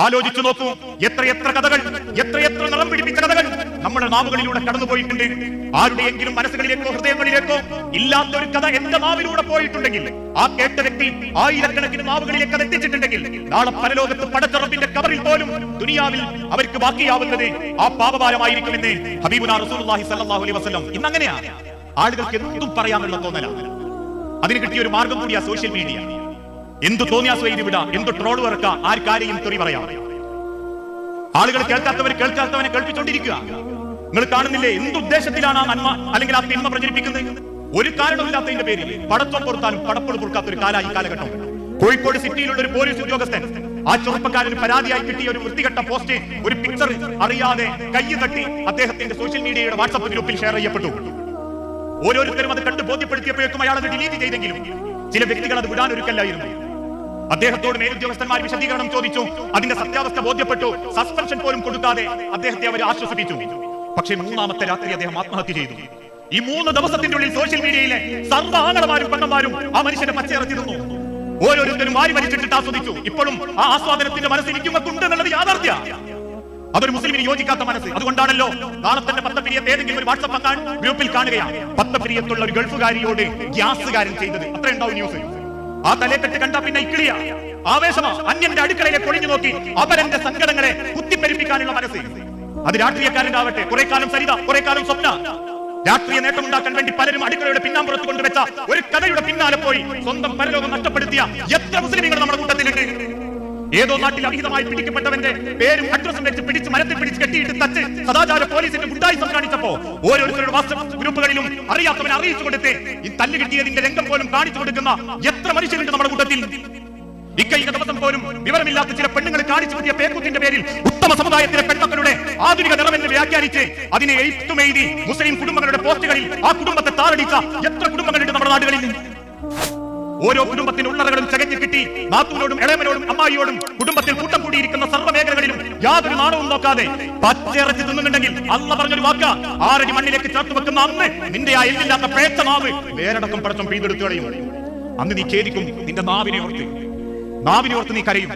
ആലോചിച്ചു നോക്കൂ, എത്രയെത്ര കഥകൾ, എത്രയെത്ര നിറം പിടിപ്പിച്ച കഥകൾ നമ്മുടെ നാവുകളിലൂടെ കടന്നുപോയിട്ടുണ്ട്. ആരുടെയെങ്കിലും മനസ്സുകളിലേക്കോ ഹൃദയങ്ങളിലേക്കോ ഇല്ലാത്തൊരു കഥ എന്റെ നാവിലൂടെ പോയിട്ടുണ്ടെങ്കിൽ, ആ കേട്ട വ്യക്തി ആയിരക്കണക്കിന് നാവുകളിലേക്ക് അത് എത്തിച്ചിട്ടുണ്ടെങ്കിൽ, നാളെ പരലോകത്ത് പടച്ചറപ്പിന്റെ കബറിൽ പോലും ദുനിയാവിൽ അവർക്ക് ബാക്കിയാവുന്നത് ആ പാപഭാരമായിരിക്കുമെന്ന് ഹബീബുനാ റസൂലുള്ളാഹി സ്വല്ലല്ലാഹു അലൈഹി വസല്ലം. ഇന്നങ്ങനെയാണ് ആളുകൾക്ക് എന്തും പറയാനുള്ള തോന്നലാണ്. അതിന് കിട്ടിയ ഒരു മാർഗം കൂടിയാ സോഷ്യൽ മീഡിയ. എന്തു തോന്നിയാ സ്വൈര്യം വിടാ, എന്തു ട്രോൾ വർക്ക, ആർക്കാരെയും തെറി പറയാം. ആളുകൾ കേൾക്കാത്തവനെ കേൾപ്പിച്ചോണ്ടിരിക്കുക. നിങ്ങൾ കാണുന്നില്ലേ എന്തുദ്ദേശത്തിലാണ് ആ നന്മ അല്ലെങ്കിൽ ആ തിന്മ പ്രചരിപ്പിക്കുന്നത്? ഒരു കാരണമില്ലാത്തതിന്റെ പേരിൽ പടച്ചോൻ പൊറുത്താനും പടപ്പൊളി പൊറുക്കാത്ത ഒരു കാലായി കാലഘട്ടം. കോഴിക്കോട് സിറ്റിയിലുള്ള ഒരു പോലീസ് ഉദ്യോഗസ്ഥൻ ആ ചെറുപ്പക്കാരന് പരാതിയായി കിട്ടിയ ഒരു വൃത്തികെട്ട പോസ്റ്റ്, ഒരു പിക്ചർ അറിയാതെ കൈ തട്ടി അദ്ദേഹത്തിന്റെ സോഷ്യൽ മീഡിയയുടെ വാട്സ്ആപ്പ് ഗ്രൂപ്പിൽ ഷെയർ ചെയ്യപ്പെട്ടു. ഓരോരുത്തരും അത് കണ്ട് ബോധ്യപ്പെടുത്തിയപ്പോഴേക്കും അയാൾ അത് ഡിലീറ്റ് ചെയ്തെങ്കിലും ചില വ്യക്തികൾ അത് വിടാൻ ഒരുക്കല്ലായിരുന്നു. അദ്ദേഹത്തോട് മേലുദ്യോഗസ്ഥന്മാർ വിശദീകരണം ചോദിച്ചു. അതിന്റെ സത്യാവസ്ഥ ബോധ്യപ്പെട്ടു. സസ്പെൻഷൻ പോലും കൊടുക്കാതെ അദ്ദേഹത്തെ അവർ ആശ്വസിപ്പിച്ചു. പക്ഷേ മൂന്നാമത്തെ രാത്രി അദ്ദേഹം ആത്മഹത്യ ചെയ്തു. ഈ 3 ദിവസത്തിന്റെ ഉള്ളിൽ സോഷ്യൽ മീഡിയയിലെ സർവ്വ ആണന്മാരും പെണ്ണന്മാരും ആ മനുഷ്യനെ പച്ചയിറച്ചി തിന്നു. ഓരോരുത്തരും വാരി വലിച്ചിട്ട് ആസ്വദിച്ചു. ഇപ്പോഴും ആ ആസ്വാദനത്തിന്റെ മനസ്സ് എനിക്കുണ്ട് എന്നുള്ളത് യാഥാർത്ഥ്യ. അതൊരു മുസ്ലിമിന് യോജിക്കാത്ത മനസ്സ്. അതുകൊണ്ടാണല്ലോ നാളെ തന്നെ പത്തപ്പിരിയത്ത് ഏതെങ്കിലും ഒരു വാട്സ്ആപ്പ് ഗ്രൂപ്പിൽ കാണുകയാണ്, പത്തപ്പിരിയത്തുള്ള ഒരു ഗൾഫുകാരിയോട് ഗ്യാസുകാരൻ ചെയ്തത്. അത്ര ഉണ്ടാവും ന്യൂസ്. ആ തലേക്കെട്ട് കണ്ടാ പിന്നെ ഇക്ലിയ ആവേശമാ. അന്യന്റെ അടുക്കളയിലെ പൊളിഞ്ഞു നോക്കി അവരന്റെ സങ്കടങ്ങളെ കുത്തിപ്പെരിപ്പിക്കാനുള്ള മനസ്സ്. അത് രാഷ്ട്രീയക്കാരനാവട്ടെ, കുറെ കാലം സരിത, കുറെ കാലം സ്വപ്ന. രാഷ്ട്രീയ നേട്ടമുണ്ടാക്കാൻ വേണ്ടി പലരും അടുക്കളയുടെ പിന്നാമ്പുറത്ത് കൊണ്ടുവച്ച ഒരു കഥയുടെ പിന്നാലെ പോയി സ്വന്തം പരലോകം നഷ്ടപ്പെടുത്തിയ എത്ര മുസ്ലിമീങ്ങൾ നമ്മുടെ കൂട്ടത്തിലുണ്ട്. ഏതോ നാട്ടിൽ അവിഹിതമായി പിടിക്കപ്പെട്ടവന്റെ പേരും അഡ്രസ്സും വെച്ച് പിടിച്ച് മരത്തിൽ പിടിച്ച് കെട്ടിയിട്ട് തച്ച് സദാചാര പോലീസിന്റെ ഗുണ്ടായിസം കാണിച്ചപ്പോ ഓരോരുത്തരുടെ വാട്സ്ആപ്പ് ഗ്രൂപ്പുകളിലും അറിയാത്തവനെ അറിയിച്ചു കൊടുത്ത് ഈ തല്ല് കിട്ടിയതിന്റെ രംഗം പോലും കാണിച്ചു കൊടുക്കുന്ന എത്ര മനുഷ്യരുണ്ട് നമ്മുടെ കൂട്ടത്തിൽ. ഇക്കൈക ദിവസം പോലും വിവരമില്ലാത്ത ചില പെണ്ണുങ്ങൾ കാണിച്ചു കൂട്ടിയ പേക്കൂത്തിന്റെ പേരിൽ ഉത്തമ സമുദായത്തിലെ പെൺമക്കളുടെ ആധുനിക നിറമെന്ന് വ്യാഖ്യാനിച്ച് അതിനെ എഴുത്തുമെഴുതി മുസ്ലിം കുടുംബങ്ങളുടെ പോസ്റ്റുകളിൽ ആ കുടുംബത്തെ താറടിച്ച എത്ര കുടുംബങ്ങളുണ്ട് നമ്മുടെ നാടുകളിൽ. ഓരോ കുടുംബത്തിന് ഉള്ളറകളും ചകഞ്ഞു കിട്ടി നാത്തൂനോടും ഇളയമനോടും അമ്മായിയോടും കുടുംബത്തിൽ കൂട്ടം കൂടിയിരിക്കുന്ന സർവ്വ മേഖലകളിലും യാതൊരു നാണവും നോക്കാതെ പച്ചയിറച്ചി തിന്നുന്നുണ്ടെങ്കിൽ അള്ള പറഞ്ഞൊരു വാക്ക, 6 അടി മണ്ണിലേക്ക് ചേർത്ത് വെക്കുന്ന അന്ന് നിന്റെ ആ എല്ലില്ലാത്ത പേച്ച നാവ് വേരടക്കം പടച്ചം പെയ്തെടുത്തു കളയും. അന്ന് നീ ഖേദിക്കും. നിന്റെ നാവിനെ ഓർത്ത് നീ കരയും.